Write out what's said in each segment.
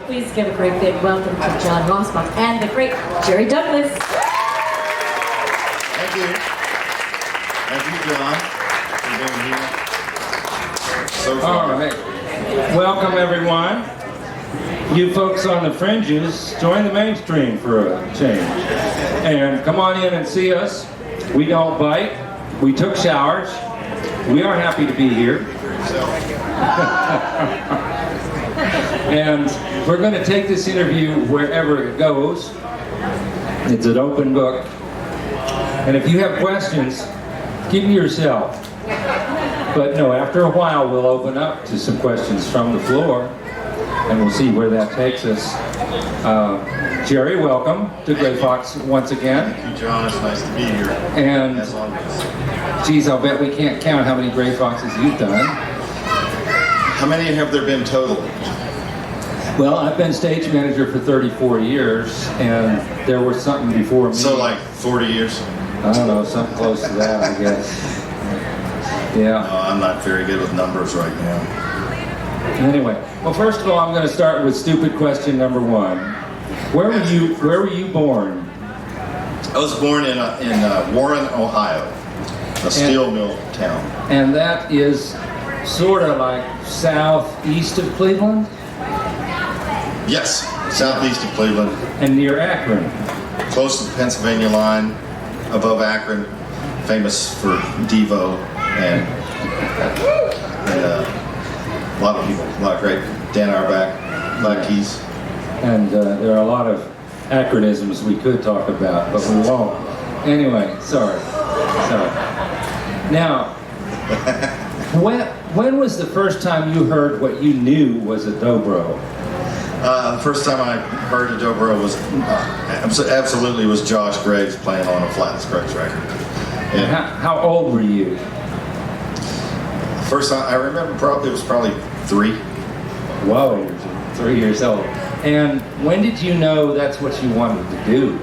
please give a great big welcome to John Rossbach and the great Jerry Douglas. Thank you. Thank you, John, for being here. So fun. All right. Welcome, everyone. You folks on the fringes, join the mainstream for a change. And come on in and see us. We don't bite. We took showers. We are happy to be here. And we're going to take this interview wherever it goes. It's an open book. And if you have questions, keep them to yourself. But no, after a while we'll open up to some questions from the floor, and we'll see where that takes us. Jerry, welcome to Gray Fox once again. Thank you, John. It's nice to be here. And, as always. geez, I'll bet we can't count how many Gray Foxes you've done. How many have there been total? Well, I've been stage manager for 34 years, and there was something before me. So like 40 years? I don't know, something close to that, I guess. Yeah. No, I'm not very good with numbers right now. Anyway, well, first of all, I'm going to start with stupid question number one. Where were you born? I was born in Warren, Ohio, a steel mill town. And that is sort of like southeast of Cleveland Yes, southeast of Cleveland, and near Akron. close to the Pennsylvania line, above Akron, famous for Devo and a lot of people, a lot of great Dan Auerbach, Black Keys. And there are a lot of acronisms we could talk about, but we won't. Anyway, sorry. Now, when was the first time you heard what you knew was a dobro? The first time I heard a dobro was absolutely was Josh Graves playing on a Flat Scratch record. And how old were you? First time I remember it was probably 3. Whoa, 3 years old. And when did you know that's what you wanted to do?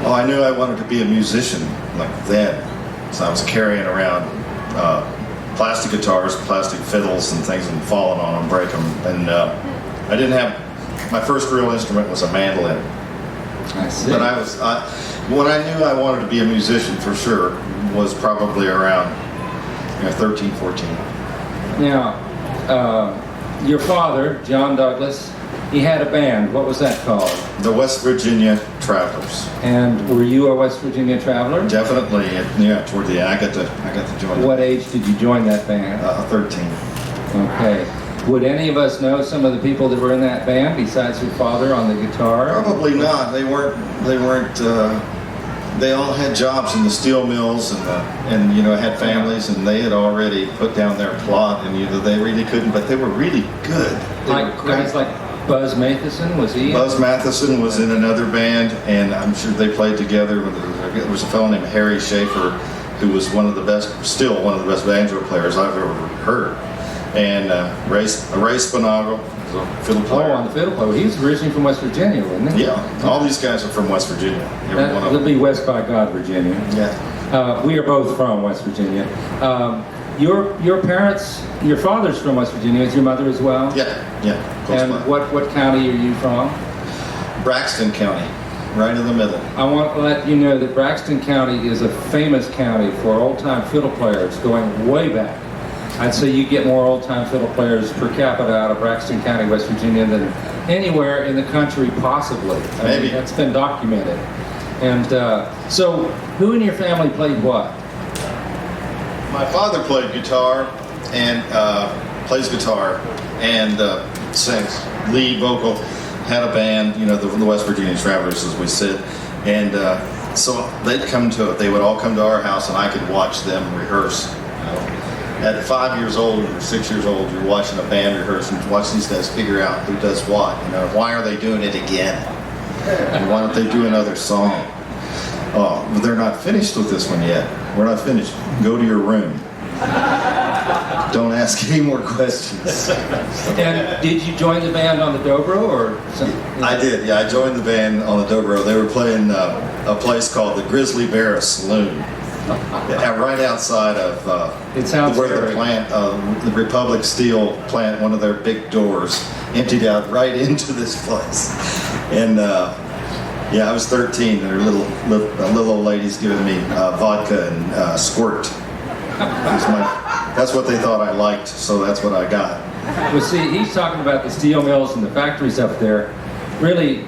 Well, I knew I wanted to be a musician like then. So I was carrying around plastic guitars, plastic fiddles and things and falling on them, break them. And I didn't have, my first real instrument was a mandolin. I see. But when I knew I wanted to be a musician for sure was probably around 13, 14. Now, your father, John Douglas, he had a band. What was that called? The West Virginia Travelers. And were you a West Virginia traveler? Definitely, yeah. Toward the end, I got to join. What age did you join that band? 13. Okay. Would any of us know some of the people that were in that band besides your father on the guitar? Probably not. They weren't. They all had jobs in the steel mills and had families, and they had already put down their plot, and they really couldn't. But they were really good. Like guys like Buzz Matheson, was he? Buzz Matheson was in another band, and I'm sure they played together. There was a fellow named Harry Schaefer, who was still one of the best banjo players I've ever heard. And Ray Spinagle was a fiddle player. Oh, on the fiddle player. He was originally from West Virginia, wasn't he? Yeah, all these guys are from West Virginia. Every one of That'll them. be West by God, Virginia. Yeah. We are both from West Virginia. Your parents, your father's from West Virginia. Is your mother as well? Yeah. Close And by. what county are you from? Braxton County, right in the middle. I want to let you know that Braxton County is a famous county for old-time fiddle players going way back. I'd say you get more old-time fiddle players per capita out of Braxton County, West Virginia than anywhere in the country possibly. Maybe. That's been documented. And so who in your family played what? My father played guitar and plays guitar and sings lead vocal. Had a band, the West Virginia Travelers, as we said, and so they would all come to our house, and I could watch them rehearse. At 5 years old or 6 years old, you're watching a band rehearse and watch these guys figure out who does what. Why are they doing it again? And why don't they do another song? Oh, but they're not finished with this one yet. We're not finished. Go to your room. Don't ask any more questions. And did you join the band on the dobro or something? I did, yeah. I joined the band on the dobro. They were playing a place called the Grizzly Bear Saloon. Right outside of It sounds where very- the plant, the Republic Steel plant, one of their big doors. emptied out right into this place. And yeah, I was 13. There were little old ladies giving me vodka and squirt. That's what they thought I liked, so that's what I got. Well, see, he's talking about the steel mills and the factories up there. Really,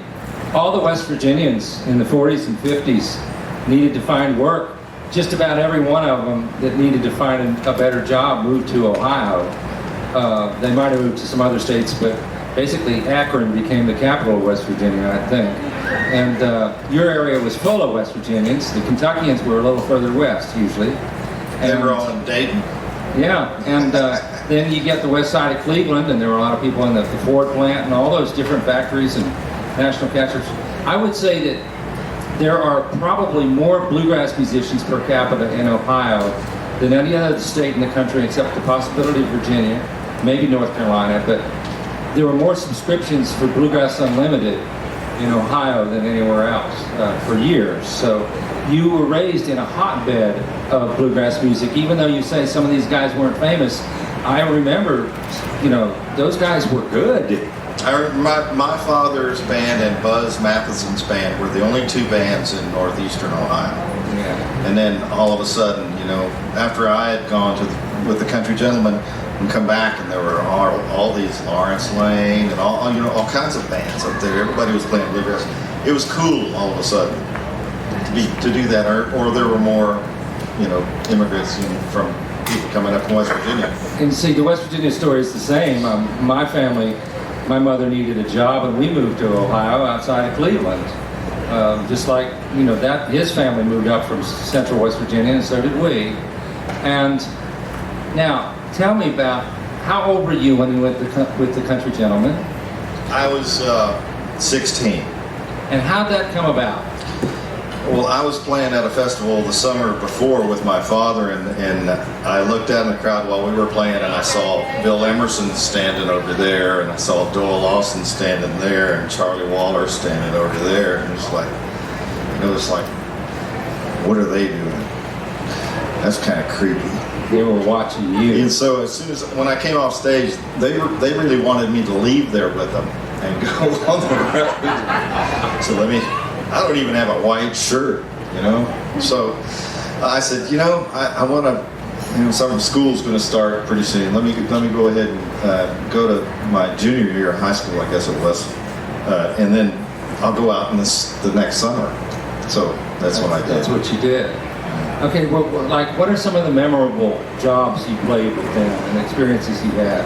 all the West Virginians in the 40s and 50s needed to find work. Just about every one of them that needed to find a better job moved to Ohio. They might have moved to some other states, but basically Akron became the capital of West Virginia, I think. And your area was full of West Virginians. The Kentuckians were a little further west, usually. They were all in Dayton. Yeah, and then you get the west side of Cleveland, and there were a lot of people in the Ford plant and all those different factories and national catchers. I would say that there are probably more bluegrass musicians per capita in Ohio than any other state in the country except the possibility of Virginia, maybe North Carolina, but there were more subscriptions for Bluegrass Unlimited in Ohio than anywhere else for years. So you were raised in a hotbed of bluegrass music, even though you say some of these guys weren't famous. I remember, those guys were good. My father's band and Buzz Matheson's band were the only two bands in northeastern Ohio. Yeah. And then all of a sudden, after I had gone with the Country Gentlemen and come back, and there were all these Lawrence Lane and all kinds of bands up there. Everybody was playing bluegrass. It was cool all of a sudden to do that, or there were more, immigrants from people coming up from West Virginia. And see, the West Virginia story is the same. My family, my mother needed a job, and we moved to Ohio outside of Cleveland. Just like, that his family moved up from central West Virginia, and so did we. And now, tell me about, how old were you when you went with the Country Gentlemen? I was 16. And how'd that come about? Well, I was playing at a festival the summer before with my father, and I looked out in the crowd while we were playing, and I saw Bill Emerson standing over there, and I saw Doyle Lawson standing there, and Charlie Waller standing over there, and it was like, what are they doing? That's kind of creepy. They were watching you. And so when I came off stage, they really wanted me to leave there with them and go on the road. So I don't even have a white shirt, So I said, I want to, school's going to start pretty soon. Let me go ahead and go to my junior year of high school, I guess it was, and then I'll go out in the next summer. So that's what I did. That's what you did. Okay, well, what are some of the memorable jobs you played with them and experiences you had?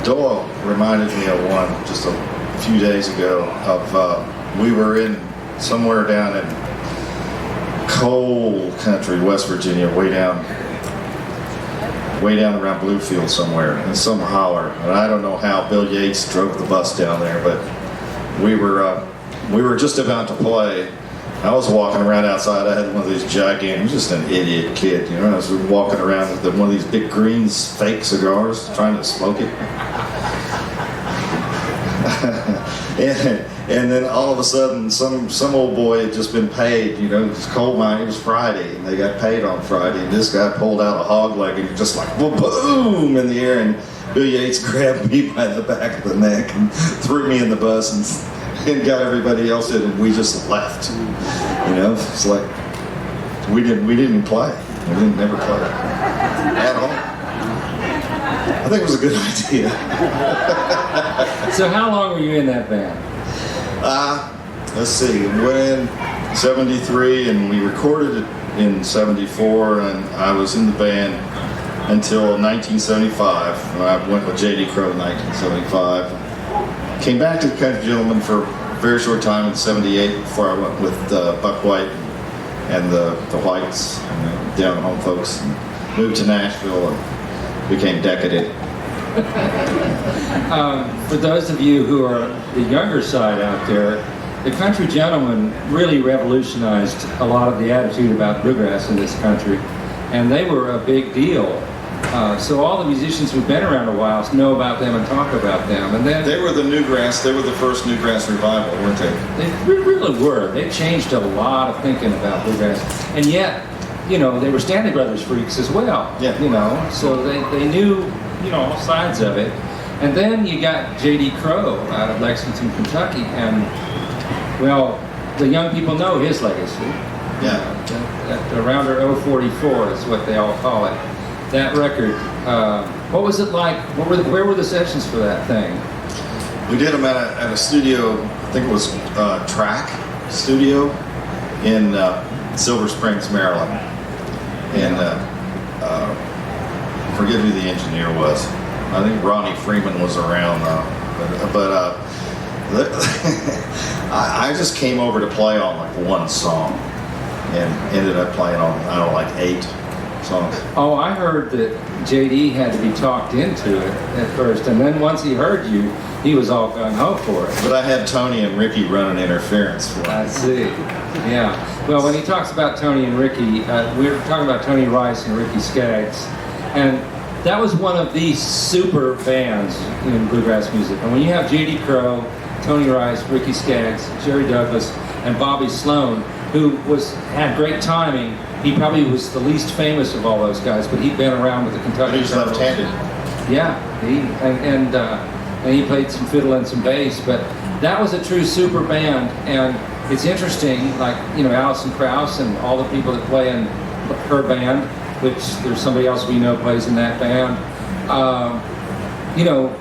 Doyle reminded me of one just a few days ago of. We were somewhere down in coal country, West Virginia, way down around Bluefield somewhere, in some holler. And I don't know how Bill Yates drove the bus down there, but we were just about to play. I was walking around outside. I had one of these gigantic, I was just an idiot kid, I was walking around with one of these big green fake cigars, trying to smoke it. And then all of a sudden, some old boy had just been paid. It's coal mine. It was Friday, and they got paid on Friday. And this guy pulled out a hog leg, and just like boom in the air. And Bill Yates grabbed me by the back of the neck and threw me in the bus and got everybody else in, and we just left. It's like we didn't play. We didn't never play at all. I think it was a good idea. So how long were you in that band? Let's see, when 73, and we recorded it in 74, and I was in the band until 1975. I went with J.D. Crowe in 1975. Came back to the Country Gentlemen for a very short time in 78 before I went with Buck White and the Whites, and the Down Home folks, and moved to Nashville and became decadent. For those of you who are the younger side out there, the Country Gentlemen really revolutionized a lot of the attitude about bluegrass in this country, and they were a big deal. So all the musicians who've been around a while know about them and talk about them. And then they were the Newgrass. They were the first Newgrass revival, weren't they? They really were. They changed a lot of thinking about bluegrass, and yet, they were Stanley Brothers freaks as well. Yeah. So they knew all sides of it. And then you got J.D. Crowe out of Lexington, Kentucky, and, well, the young people know his legacy. Yeah. That Arounder 044 is what they all call it. That record, what was it like? Where were the sessions for that thing? We did them at a studio, I think it was Track Studio in Silver Springs, Maryland. And I forget who the engineer was. I think Ronnie Freeman was around, but I just came over to play on like one song and ended up playing on, I don't know, like 8 songs. Oh, I heard that JD had to be talked into it at first, and then once he heard you, he was all gung-ho for it. But I had Tony and Ricky running interference for I me. see. Yeah. Well, when he talks about Tony and Ricky, we're talking about Tony Rice and Ricky Skaggs, and that was one of the super bands in bluegrass music. And when you have J.D. Crowe, Tony Rice, Ricky Skaggs, Jerry Douglas, and Bobby Sloan, who had great timing, he probably was the least famous of all those guys, but he'd been around with the Kentucky. But he's Generals. left-handed. Yeah, and he played some fiddle and some bass, but that was a true super band. And it's interesting, like, you know, Alison Krauss and all the people that play in her band, which there's somebody else we know plays in that band. You know,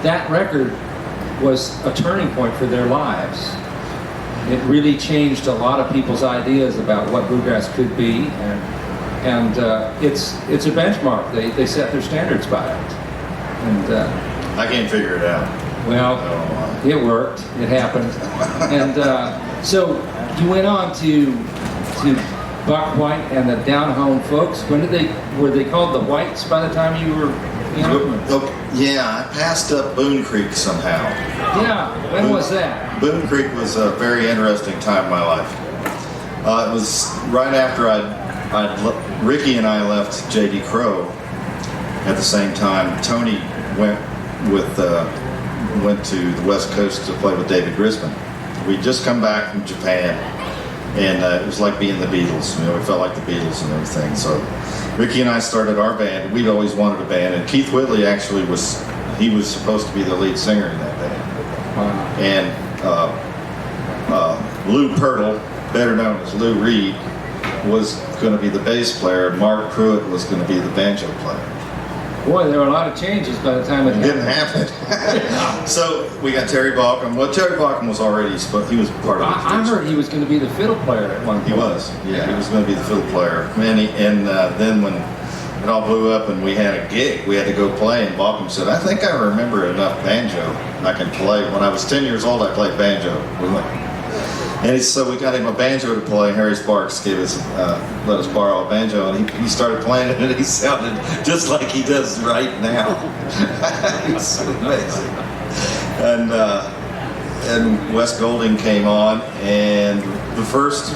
that record was a turning point for their lives. It really changed a lot of people's ideas about what bluegrass could be, and it's a benchmark. They set their standards by it. And I can't figure it out. well, it worked. It happened. And so you went on to Buck White and the Down Home Folks. When were they called the Whites by the time you were young? Yeah, I passed up Boone Creek somehow. Yeah, when was that? Boone Creek was a very interesting time in my life. It was right after Ricky and I left J.D. Crowe at the same time. Tony went to the West Coast to play with David Grisman. We'd just come back from Japan, and it was like being the Beatles. You know, we felt like the Beatles and everything. So Ricky and I started our band. We'd always wanted a band, and Keith Whitley actually was supposed to be the lead singer in that band. Wow. And Lou Pirtle, better known as Lou Reed, was going to be the bass player. Mark Pruitt was going to be the banjo player. Boy, there were a lot of changes by the time it Didn't happen. So we got Terry Balcom. Well, Terry Balcom was already, he was part of the I heard he was going to be the fiddle player at one point. He was, yeah, he was going to be the fiddle player. And then when it all blew up and we had a gig, we had to go play, and Balcom said, I think I remember enough banjo I can play. When I was 10 years old, I played banjo. So we got him a banjo to play. Harry Sparks let us borrow a banjo, and he started playing it, and he sounded just like he does right now. It's amazing. And Wes Golding came on, and the first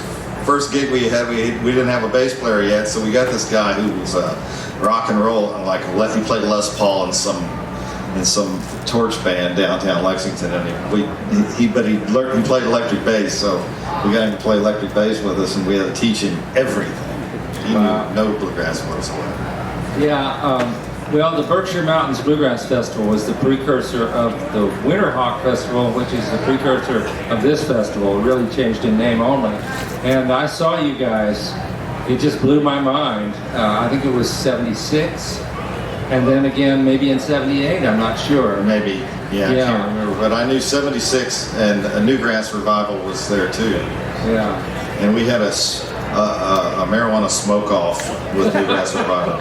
gig we had, we didn't have a bass player yet, so we got this guy who was rock and roll, he played Les Paul in some torch band downtown Lexington, and he played electric bass, so we got him to play electric bass with us, and we had to teach him everything. He knew no bluegrass whatsoever. Yeah, well, the Berkshire Mountains Bluegrass Festival was the precursor of the Winterhawk Festival, which is the precursor of this festival. It really changed in name only. And I saw you guys. It just blew my mind. I think it was 76. And then again, maybe in 78, I'm not sure. Maybe, yeah, I can't remember. But I knew 76 and a Newgrass Revival was there too. Yeah. And we had a marijuana smoke-off with Newgrass Revival.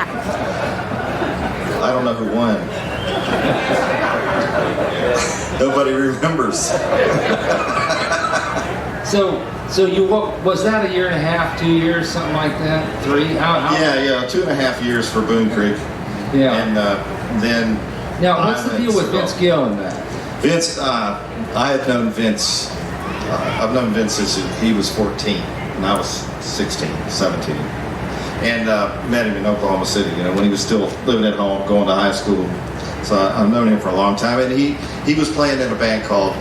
I don't know who won. Nobody remembers. So you was that a year and a half, 2 years, something like that? 3? How? Yeah, 2.5 years for Boone Creek. Yeah. And then. Now, what's the deal with Vince Gill in that? Vince, I had known Vince. I've known Vince since he was 14, and I was 16, 17, and met him in Oklahoma City. You know, when he was still living at home, going to high school. So I've known him for a long time, and he was playing in a band called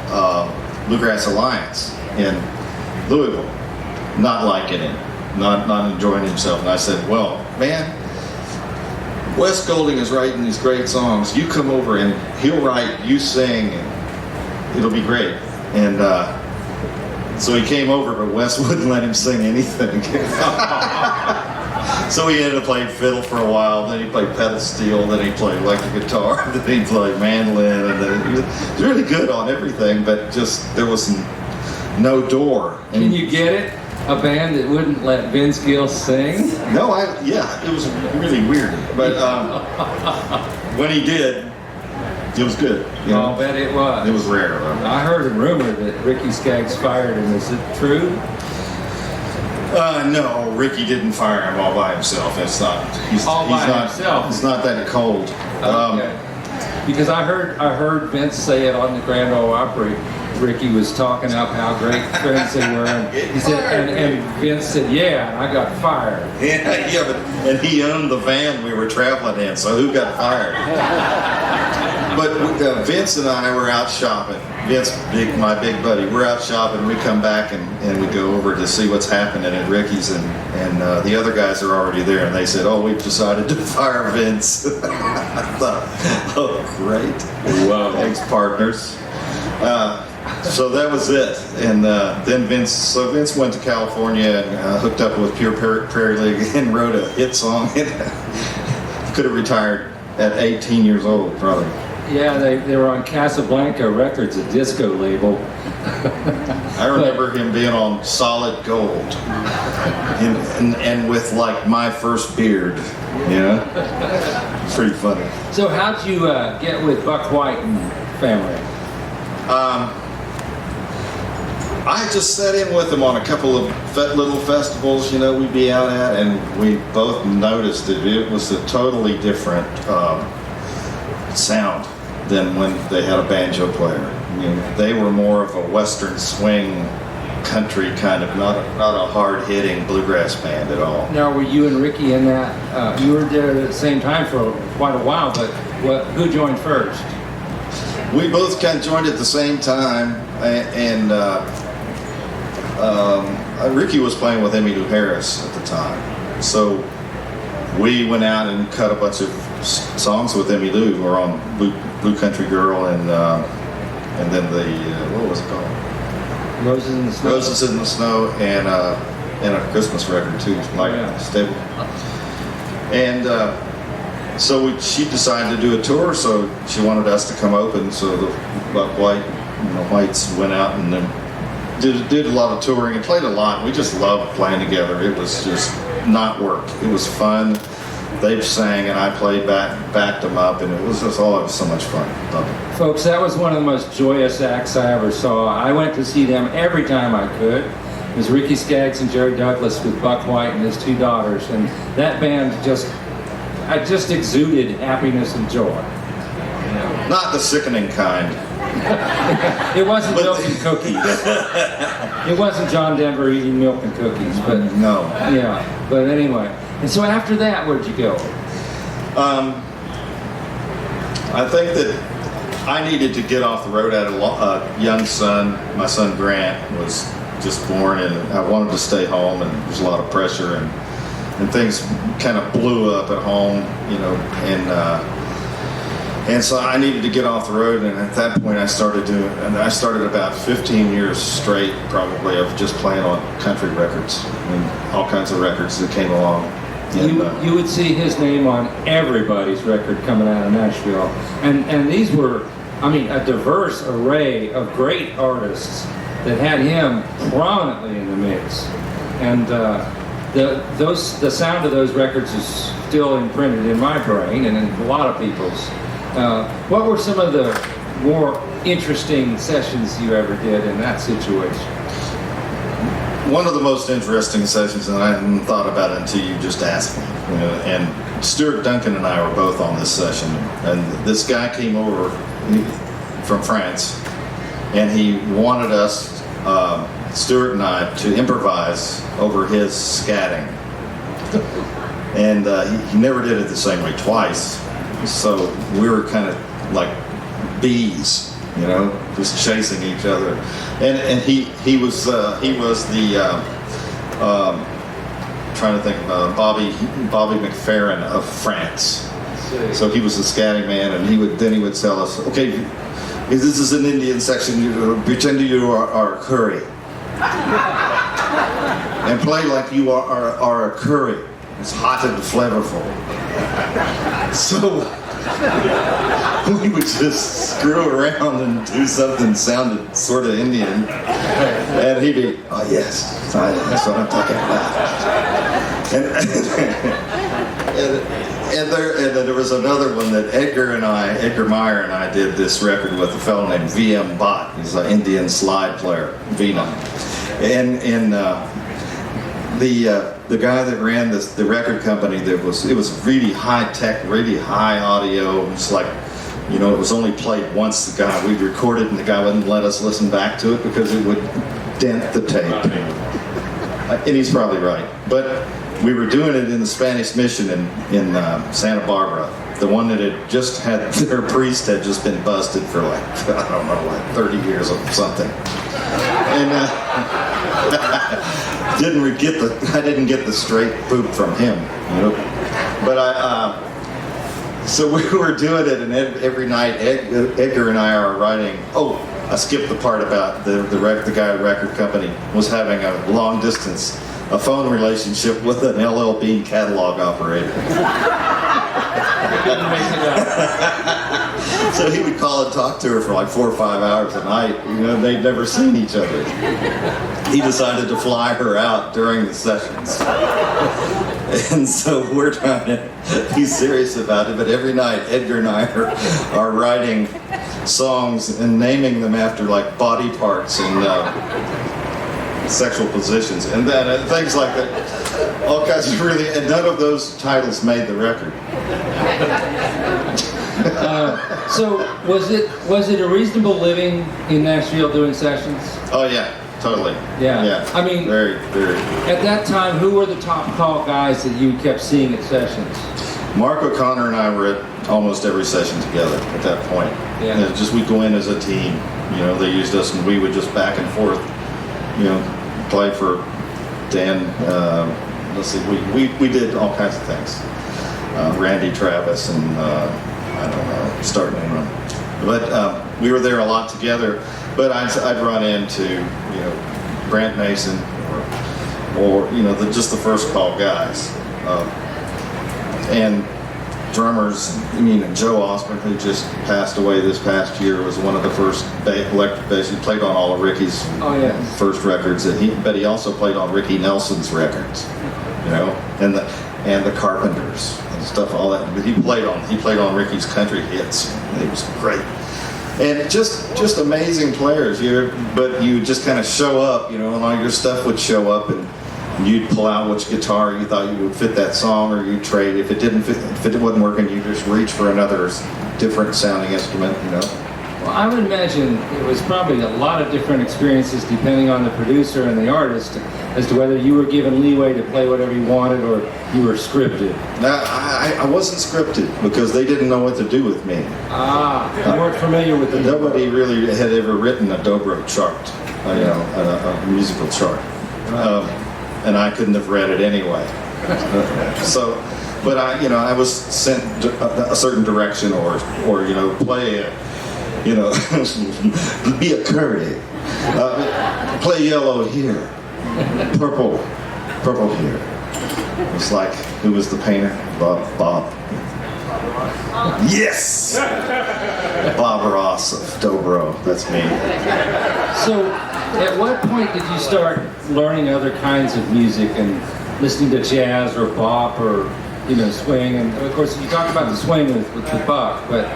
Bluegrass Alliance in Louisville, not liking it, not enjoying himself. And I said, well, man, Wes Golding is writing these great songs. You come over and he'll write, you sing, and it'll be great. And so he came over, but Wes wouldn't let him sing anything. So he ended up playing fiddle for a while, then he played pedal steel, then he played electric guitar, then he played mandolin, and then he was really good on everything, but just there was no door. Can you get it? A band that wouldn't let Vince Gill sing? No, it was really weird. But when he did, it was good. You know? I'll bet it was. It was rare, though. I heard a rumor that Ricky Skaggs fired him. Is it true? No, Ricky didn't fire him all by himself. It's not. He's not, himself. He's not that cold. Okay. Because I heard Vince say it on the Grand Ole Opry. Ricky was talking up how great friends they were, and he said, and Vince said, "Yeah, I got fired." Yeah, and he owned the van we were traveling in, so who got fired? But Vince and I were out shopping. Vince, my big buddy, we're out shopping. We come back and we go over to see what's happening at Ricky's, and the other guys are already there, and they said, "Oh, we've decided to fire Vince." I thought, "Oh, great, Wow, ex-partners." So that was it, and then Vince went to California and hooked up with Pure Prairie League and wrote a hit song. Could have retired at 18 years old, probably. Yeah, they were on Casablanca Records, a disco label. I remember him being on Solid Gold, and with like My First Beard, you know, pretty funny. So how'd you get with Buck White and family? I just sat in with him on a couple of little festivals, you know, we'd be out at, and we both noticed that it was a totally different sound than when they had a banjo player. You know, they were more of a Western swing country kind of, not a hard-hitting bluegrass band at all. Now, were you and Ricky in that? You were there at the same time for quite a while, but who joined first? We both kind of joined at the same time, and Ricky was playing with Emmylou Harris at the time. So we went out and cut a bunch of songs with Emmylou. We were on Blue Country Girl and then what was it called? Roses in the Snow. Roses in the Snow, and a Christmas record too, like Stable. And so she decided to do a tour, so she wanted us to come open. So the Buck Whites went out and then did a lot of touring and played a lot. We just loved playing together. It was just not work. It was fun. They sang and I played backed them up, and it was just it was so much fun. Loved it. Folks, that was one of the most joyous acts I ever saw. I went to see them every time I could. It was Ricky Skaggs and Jerry Douglas with Buck White and his two daughters, and that band just exuded happiness and joy. Not the sickening kind. It wasn't milk and cookies. It wasn't John Denver eating milk and cookies, but no. Yeah. But anyway, and so after that, where'd you go? I think that I needed to get off the road. I had a young son. My son Grant was just born, and I wanted to stay home, and there was a lot of pressure, and things kind of blew up at home, you know, and so I needed to get off the road, and at that point I started about 15 years straight, probably, of just playing on country records and all kinds of records that came along. And, you would see his name on everybody's record coming out of Nashville, and these were, I mean, a diverse array of great artists that had him prominently in the mix, and the sound of those records is still imprinted in my brain and in a lot of people's. What were some of the more interesting sessions you ever did in that situation? One of the most interesting sessions, and I hadn't thought about it until you just asked me, you know, and Stuart Duncan and I were both on this session, and this guy came over from France, and he wanted us, Stuart and I, to improvise over his scatting. And he never did it the same way twice. So we were kind of like bees, you know, just chasing each other. And he was the trying to think of Bobby McFerrin of France. So he was a scatting man, and he would tell us, okay, this is an Indian section, you pretend you are a curry. And play like you are a curry. It's hot and flavorful. So we would just screw around and do something that sounded sort of Indian. And he'd be, oh yes, that's what I'm talking about. And there was another one that Edgar Meyer and I did this record with a fellow named V.M. Bott. He's an Indian slide player, Veena. And the guy that ran the record company, it was really high tech, really high audio. It was like, it was only played once. We'd recorded, and the guy wouldn't let us listen back to it because it would dent the tape. And he's probably right. But we were doing it in the Spanish Mission in Santa Barbara. The one that had just had, their priest had just been busted for like 30 years or something. And I didn't get the straight poop from him, But so we were doing it, and every night Edgar and I are writing. Oh, I skipped the part about the guy at record company was having a long distance, a phone relationship with an LL Bean catalog operator. So he would call and talk to her for like 4 or 5 hours a night. They'd never seen each other. He decided to fly her out during the sessions. And so we're trying to be serious about it, but every night Edgar and I are writing songs and naming them after like body parts and sexual positions and then things like that. All kinds of and none of those titles made the record. So was it a reasonable living in Nashville doing sessions? Oh yeah, totally. Yeah. I mean, very, very. At that time, who were the top call guys that you kept seeing at sessions? Mark O'Connor and I were at almost every session together at that point. Yeah. We'd go in as a team. They used us, and we would just back and forth. Play for Dan. Let's see, we did all kinds of things. Randy Travis and I don't know, start naming them. But we were there a lot together. But I'd run into Brant Mason or just the first call guys and drummers. Joe Osborne, who just passed away this past year, was one of the first electric bass. He played on all of Ricky's first records. But he also played on Ricky Nelson's records, and the Carpenters and stuff, all that. But he played on Ricky's country hits. It was great. And just amazing players. But you just kind of show up, and all your stuff would show up, and you'd pull out which guitar you thought you would fit that song, or you'd trade. If it wasn't working, you just reach for another different sounding instrument, Well, I would imagine it was probably a lot of different experiences depending on the producer and the artist as to whether you were given leeway to play whatever you wanted or you were scripted. Now, I wasn't scripted because they didn't know what to do with me. You weren't familiar with the... Nobody really had ever written a dobro chart, a musical chart. And I couldn't have read it anyway. But I was sent a certain direction or play it, be a curry, play yellow here, purple here. It's like, who was the painter? Bob. Yes! Bob Ross of dobro, that's me. So, at what point did you start learning other kinds of music and listening to jazz or bop or swing? And of course, you talked about the swing with Buck, but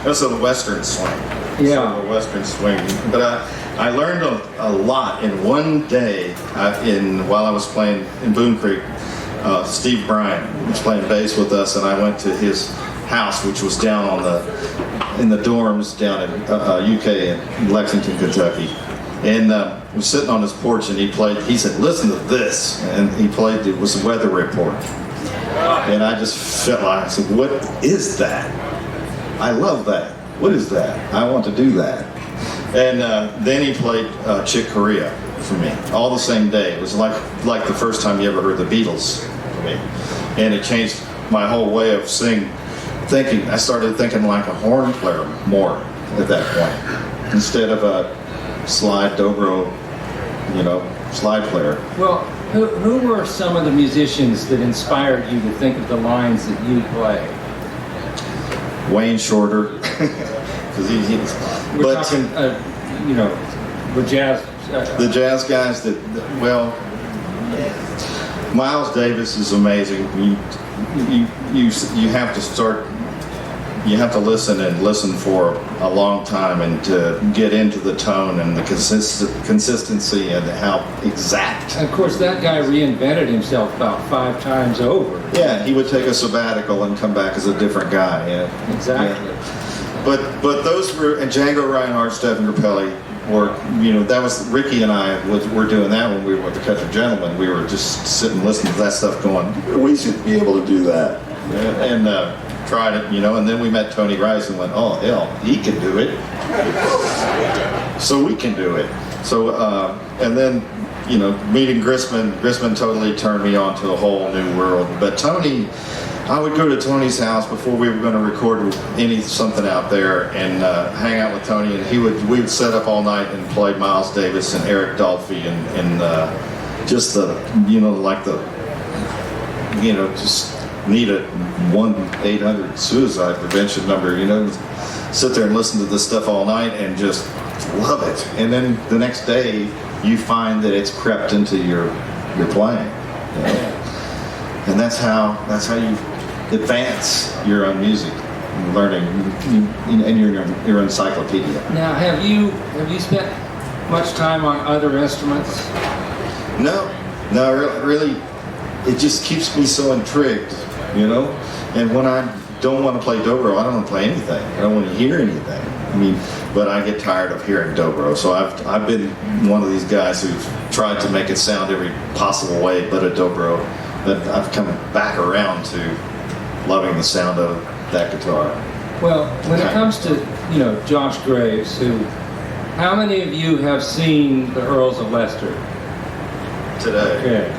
that's a Western swing. Yeah, a Western swing. But I learned a lot in one day. While I was playing in Boone Creek, Steve Bryan was playing bass with us, and I went to his house, which was down in the dorms down in UK in Lexington, Kentucky. And was sitting on his porch, and he said, listen to this. And he played, it was a weather report. And I just felt like, I said, what is that? I love that. What is that? I want to do that. And then he played Chick Corea for me, all the same day. It was like the first time you ever heard the Beatles for me. And it changed my whole way of thinking. I started thinking like a horn player more at that point, instead of a slide dobro, slide player. Well, who were some of the musicians that inspired you to think of the lines that you play? Wayne Shorter, because We're talking, the jazz. The jazz guys Miles Davis is amazing. You have to start. You have to listen for a long time and to get into the tone and the consistency and how exact. And of course, that guy reinvented himself about 5 times over. Yeah, he would take a sabbatical and come back as a different guy. Yeah. Exactly. Yeah. But those were, and Django Reinhardt, Stephen Grappelli were, that was, Ricky and I were doing that when we were with the Country Gentlemen. We were just sitting listening to that stuff going, we should be able to do that. And tried it, and then we met Tony Rice and went, oh hell, he can do it. So we can do it. So, and then, meeting Grisman totally turned me on to a whole new world. But Tony, I would go to Tony's house before we were going to record something out there and hang out with Tony, and we would set up all night and play Miles Davis and Eric Dolphy and just the, just need a 1-800 suicide prevention number, sit there and listen to this stuff all night and just love it. And then the next day you find that it's crept into your playing. And that's how you advance your own music, learning, and your encyclopedia. Now, have you spent much time on other instruments? No, really, it just keeps me so intrigued, And when I don't want to play dobro, I don't want to play anything. I don't want to hear anything. But I get tired of hearing dobro. So I've been one of these guys who've tried to make it sound every possible way but a dobro. But I've come back around to loving the sound of that guitar. Well, when it comes to, Josh Graves, how many of you have seen the Earls of Leicester? Today. Okay.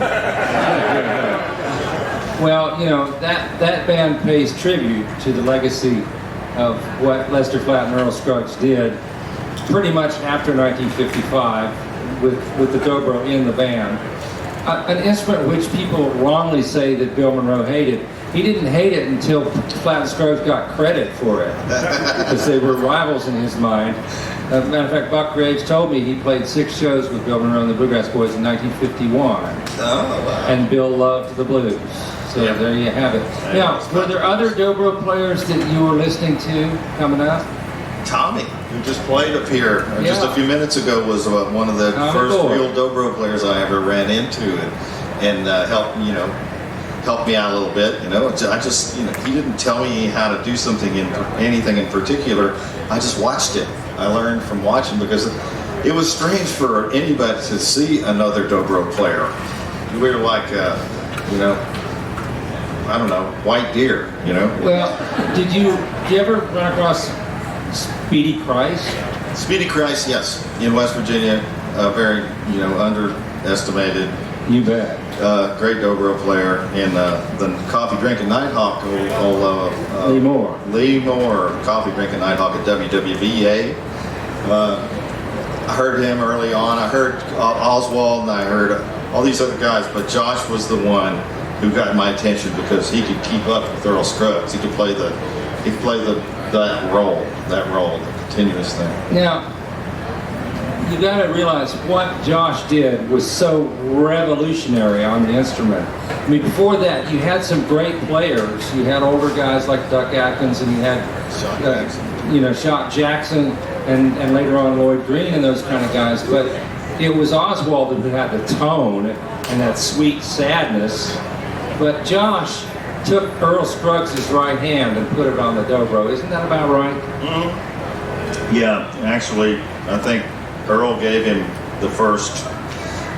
Well, that band pays tribute to the legacy of what Lester Flatt and Earl Scruggs did pretty much after 1955 with the dobro in the band. An instrument which people wrongly say that Bill Monroe hated. He didn't hate it until Flatt and Scruggs got credit for it, because they were rivals in his mind. As a matter of fact, Buck Graves told me he played 6 shows with Bill Monroe and the Bluegrass Boys in 1951. Oh, wow. And Bill loved the blues. So there you have it. Now, were there other dobro players that you were listening to coming up? Tommy, who just played up here just a few minutes ago, was one of the first real dobro players I ever ran into, and helped me out a little bit. I just he didn't tell me how to do anything in particular. I just watched it. I learned from watching, because it was strange for anybody to see another dobro player. We were like, I don't know, white deer, Well, did you ever run across Speedy Christ? Speedy Christ, yes, in West Virginia, very, underestimated. You bet. Great dobro player, and the coffee drinking Nighthawk, Lee Moore, coffee drinking Nighthawk at WWVA. I heard him early on. I heard Oswald, and I heard all these other guys, but Josh was the one who got my attention, because he could keep up with Earl Scruggs. He could play that role, the continuous thing. Now, you got to realize what Josh did was so revolutionary on the instrument. Before that, you had some great players. You had older guys like Duck Atkins, and you had Shock Jackson, and later on Lloyd Green and those kind of guys. But it was Oswald who had the tone and that sweet sadness. But Josh took Earl Scruggs' right hand and put it on the dobro. Isn't that about right? Mm-hmm. Yeah, actually, I think Earl gave him the first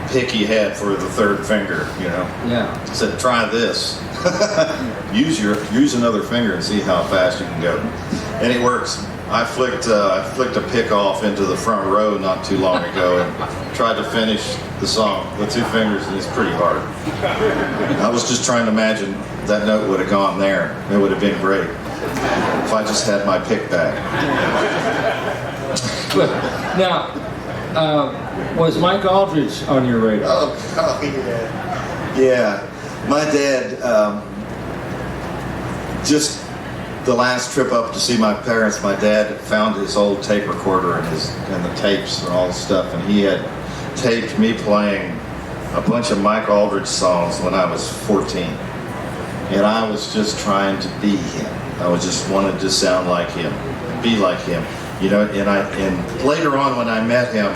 pick he had for the third finger, Yeah. He said, try this. use another finger and see how fast you can go. And it works. I flicked a pick off into the front row not too long ago and tried to finish the song with 2 fingers, and it's pretty hard. I was just trying to imagine that note would have gone there. It would have been great if I just had my pick back. Now, was Mike Aldridge on your radar? Oh yeah. Yeah. My dad, just the last trip up to see my parents, my dad found his old tape recorder and the tapes and all the stuff, and he had taped me playing a bunch of Mike Aldridge songs when I was 14. And I was just trying to be him. I was just wanted to sound like him, be like him. You know, and later on when I met him,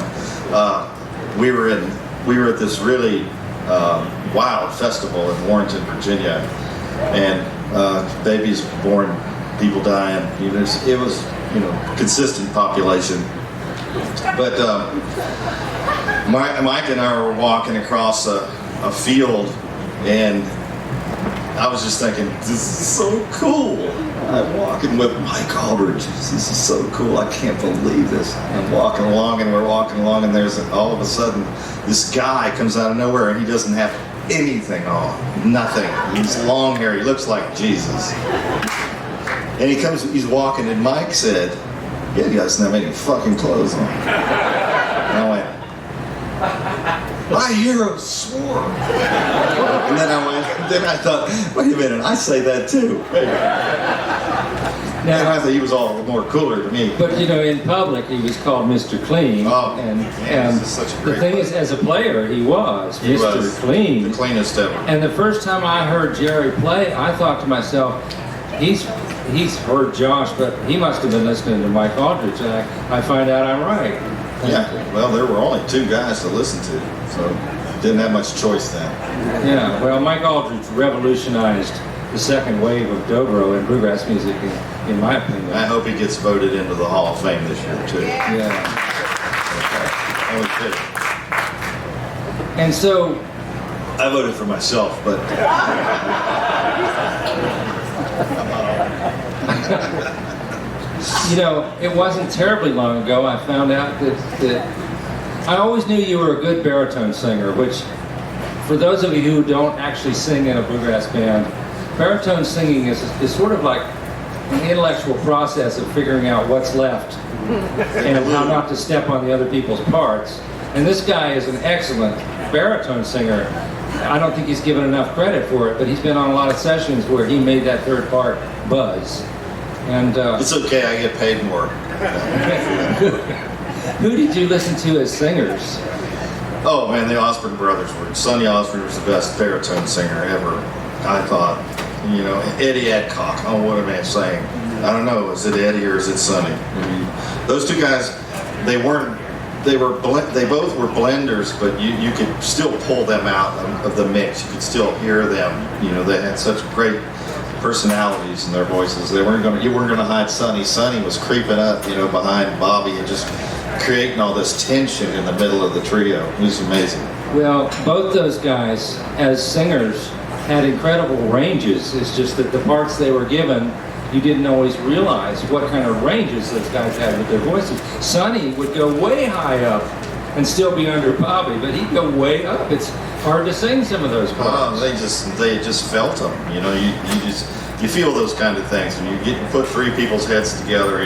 we were at this really wild festival in Warrenton, Virginia, and babies born, people dying. You know, it was consistent population. But Mike and I were walking across a field, and I was just thinking, this is so cool. I'm walking with Mike Aldridge. This is so cool. I can't believe this. I'm walking along, and we're walking along, and there's all of a sudden this guy comes out of nowhere, and he doesn't have anything on. Nothing. He's long hair. He looks like Jesus. And he's walking, and Mike said, yeah, he doesn't have any fucking clothes on. And I went, my hero swore. And then I thought, wait a minute, I say that too. Now, and I thought he was all more cooler to me. But in public he was called Mr. Clean. Oh, and this is such a great the thing is, as a player, he was Mr. Clean. The cleanest ever. And the first time I heard Jerry play, I thought to myself, he's heard Josh, but he must have been listening to Mike Aldridge. And I find out I'm right. Yeah, well, there were only 2 guys to listen to, so didn't have much choice then. Yeah, well, Mike Aldridge revolutionized the second wave of dobro and bluegrass music, in my opinion. I hope he gets voted into the Hall of Fame this year, too. Yeah. Only 2. And so, I voted for myself, but... it wasn't terribly long ago I found out that I always knew you were a good baritone singer, which, for those of you who don't actually sing in a bluegrass band, baritone singing is sort of like an intellectual process of figuring out what's left and how not to step on the other people's parts. And this guy is an excellent baritone singer. I don't think he's given enough credit for it, but he's been on a lot of sessions where he made that third part buzz. And it's okay, I get paid more. Who did you listen to as singers? Oh man, the Osborne Brothers were. Sonny Osborne was the best baritone singer ever, I thought. Eddie Adcock. Oh, what am I saying? I don't know. Is it Eddie or is it Sonny? Those 2 guys, they both were blenders, but you could still pull them out of the mix. You could still hear them. They had such great personalities in their voices. You weren't gonna hide Sonny. Sonny was creeping up, behind Bobby and just creating all this tension in the middle of the trio. It was amazing. Well, both those guys, as singers, had incredible ranges. It's just that the parts they were given, you didn't always realize what kind of ranges those guys had with their voices. Sonny would go way high up and still be under Bobby, but he'd go way up. It's hard to sing some of those parts. They just felt them. You feel those kind of things when you put 3 people's heads together,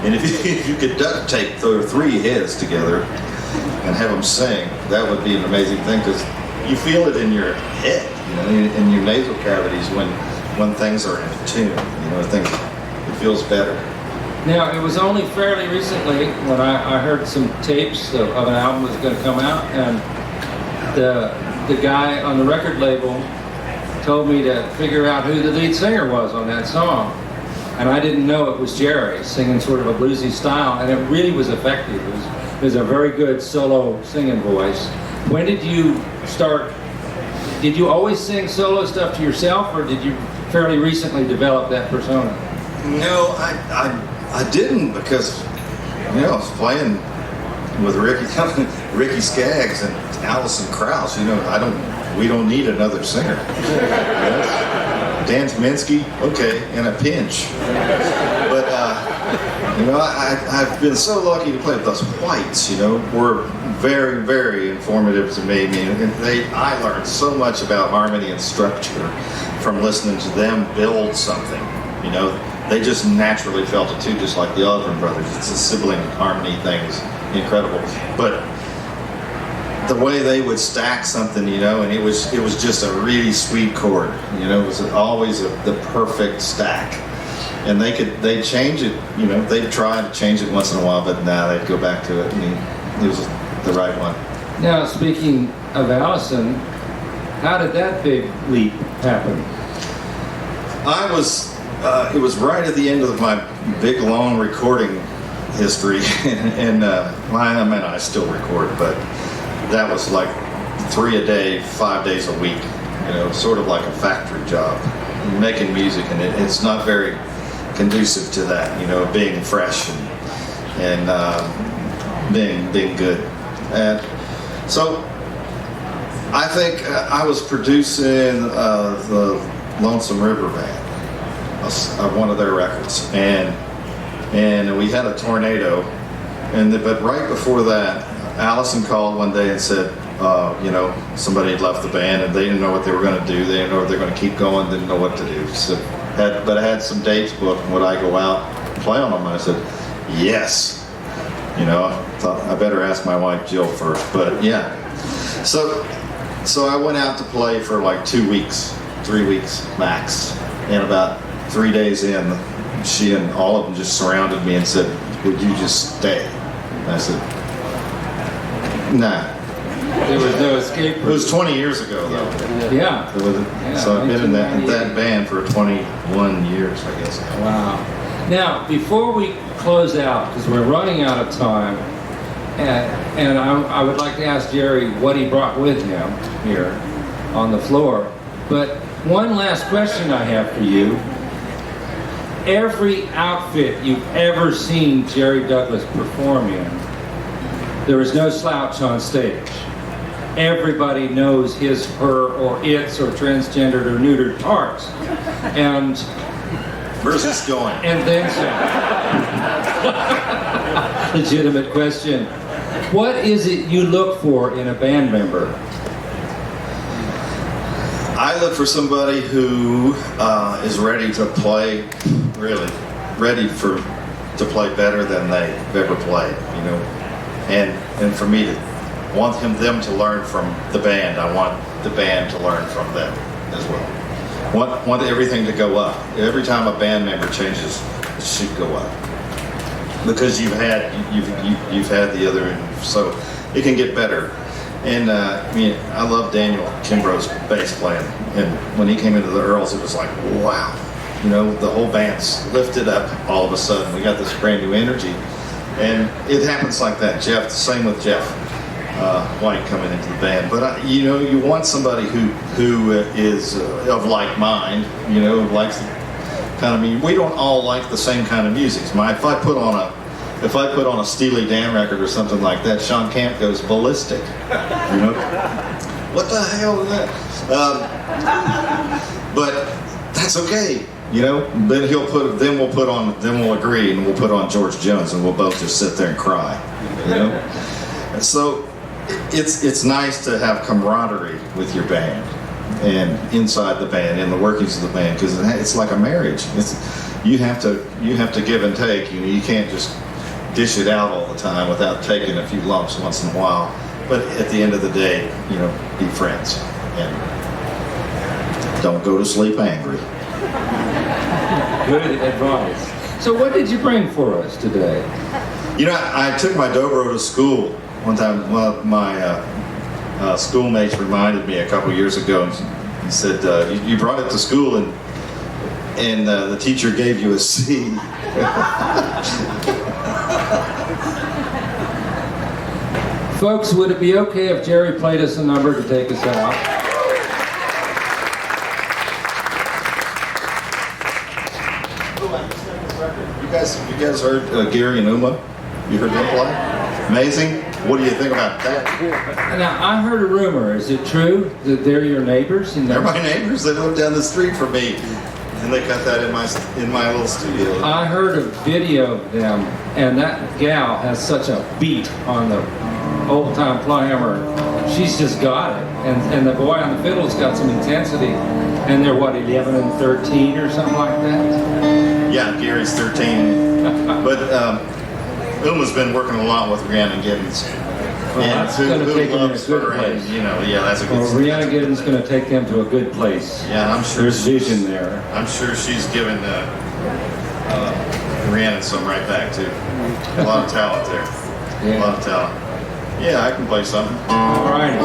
and if you could duct tape the 3 heads together and have them sing, that would be an amazing thing, because you feel it in your head, in your nasal cavities when things are in tune. It feels better. Now, it was only fairly recently when I heard some tapes of an album that was going to come out, and the guy on the record label told me to figure out who the lead singer was on that song. And I didn't know it was Jerry, singing sort of a bluesy style, and it really was effective. It was a very good solo singing voice. When did you start? Did you always sing solo stuff to yourself, or did you fairly recently develop that persona? No, I didn't, because I was playing with Ricky Skaggs and Alison Krauss. We don't need another singer. Dan Tominski, okay, in a pinch. But You know, I've been so lucky to play with those Whites. You know, were very, very informative to me. I mean, I learned so much about harmony and structure from listening to them build something. You know, they just naturally felt it too, just like the Osborne Brothers. It's a sibling harmony thing is incredible. But the way they would stack something, you know, and it was just a really sweet chord. You know, it was always the perfect stack. And they'd change it, you know, they'd try to change it once in a while, but now they'd go back to it, and it was the right one. Now, speaking of Allison, how did that big leap happen? It was right at the end of my big, long recording history, and I still record, but that was like 3 a day, 5 days a week, you know, sort of like a factory job, making music, and it's not very conducive to that, you know, being fresh and being good. And so I think I was producing the Lonesome River Band, one of their records, and we had a tornado, but right before that, Allison called one day and said, you know, somebody had left the band and they didn't know what they were going to do. They didn't know if they were going to keep going, didn't know what to do. So, but I had some dates booked, and would I go out and play on them? And I said, yes. You know, I thought I better ask my wife Gill first, but yeah. So I went out to play for like 2 weeks, 3 weeks max, and about 3 days in, she and all of them just surrounded me and said, would you just stay? And I said, nah. There was no escape route. It was 20 years ago, though. Yeah. So I've been in that band for 21 years, I guess. Wow. Now, before we close out, because we're running out of time, and I would like to ask Jerry what he brought with him here on the floor. But one last question I have for you. Every outfit you've ever seen Jerry Douglas perform in, there is no slouch on stage. Everybody knows his, her, or its, or transgendered or neutered parts. And where's this going? And then some. Legitimate question. What is it you look for in a band member? I look for somebody who is ready to play, really ready to play better than they've ever played, you know, and for me to want them to learn from the band. I want the band to learn from them as well. Want everything to go up. Every time a band member changes, it should go up because you've had the other, so it can get better. And I mean, I love Daniel Kimbrough's bass playing, and when he came into the Earls, it was like, wow, you know, the whole band's lifted up all of a sudden. We got this brand new energy, and it happens like that. Jeff, the same with Jeff White coming into the band. But you know, you want somebody who is of like mind, you know, likes the kind of music. We don't all like the same kind of music. If I put on a Steely Dan record or something like that, Sean Camp goes ballistic. You know, what the hell is that? But that's okay. You know, then we'll agree, and we'll put on George Jones, and we'll both just sit there and cry. You know, so it's nice to have camaraderie with your band and inside the band, in the workings of the band, because it's like a marriage. You have to give and take. You can't just dish it out all the time without taking a few lumps once in a while. But at the end of the day, you know, be friends and don't go to sleep angry. Good advice. So what did you bring for us today? You know, I took my dobro to school one time. One of my schoolmates reminded me a couple years ago, and he said, you brought it to school and the teacher gave you a C. Folks, would it be okay if Jerry played us a number to take us out? You guys heard Gary and Uma? You heard them play? Amazing. What do you think about that? Now, I heard a rumor. Is it true that they're your neighbors? They're my neighbors. They live down the street from me. And they cut that in my little studio. I heard a video of them, and that gal has such a beat on the old-time playhammer. She's just got it. And the boy on the fiddle's got some intensity. And they're, what, 11 and 13 or something like that? Yeah, Gary's 13. But Uma's been working a lot with Rhiannon Giddens. Well, that's going to take them to a good place. Yeah, that's a good. Well, Rhiannon Giddens going to take them to a good place. Yeah, I'm sure. There's vision there. I'm sure she's given Rhiannon some right back too. A lot of talent there. Yeah. A lot of talent. Yeah, I can play something. All right.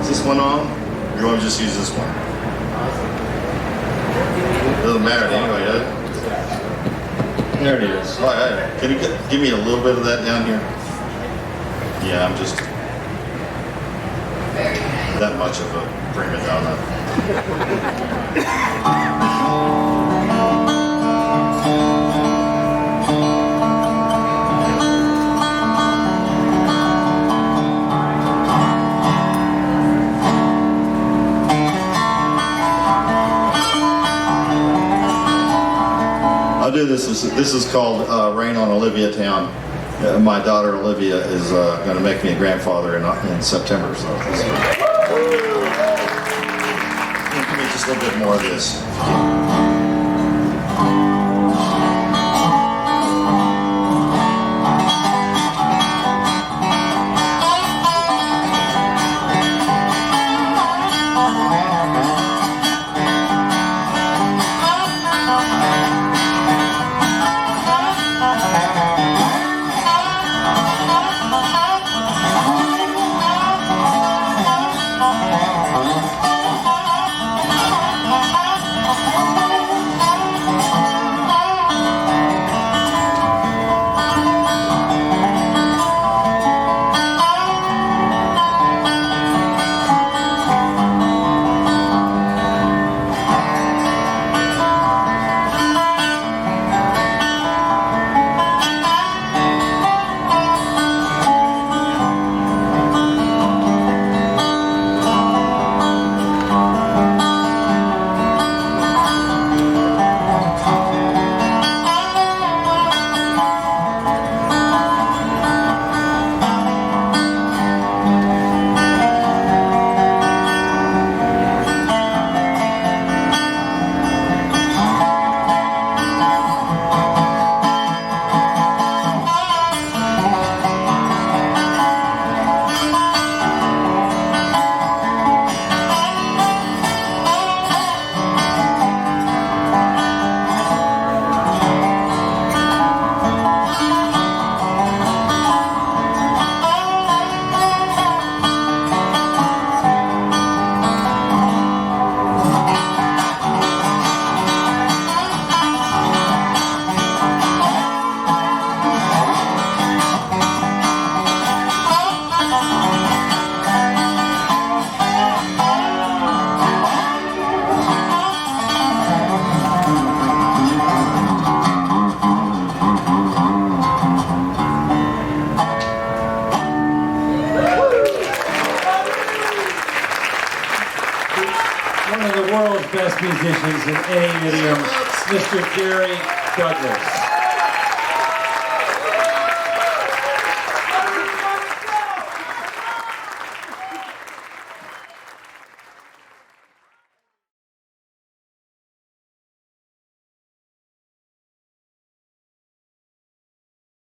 Is this one on? Or you want to just use this one? Doesn't matter anyway, does it? There it is. All right. Can you give me a little bit of that down here? Yeah, I'm just that much of a prima donna. I'll do this. This is called Rain on Olivia Town. My daughter Olivia is going to make me a grandfather in September. So give me just a little bit more of this. One of the world's best musicians in any idiom, Mr. Gary Douglas.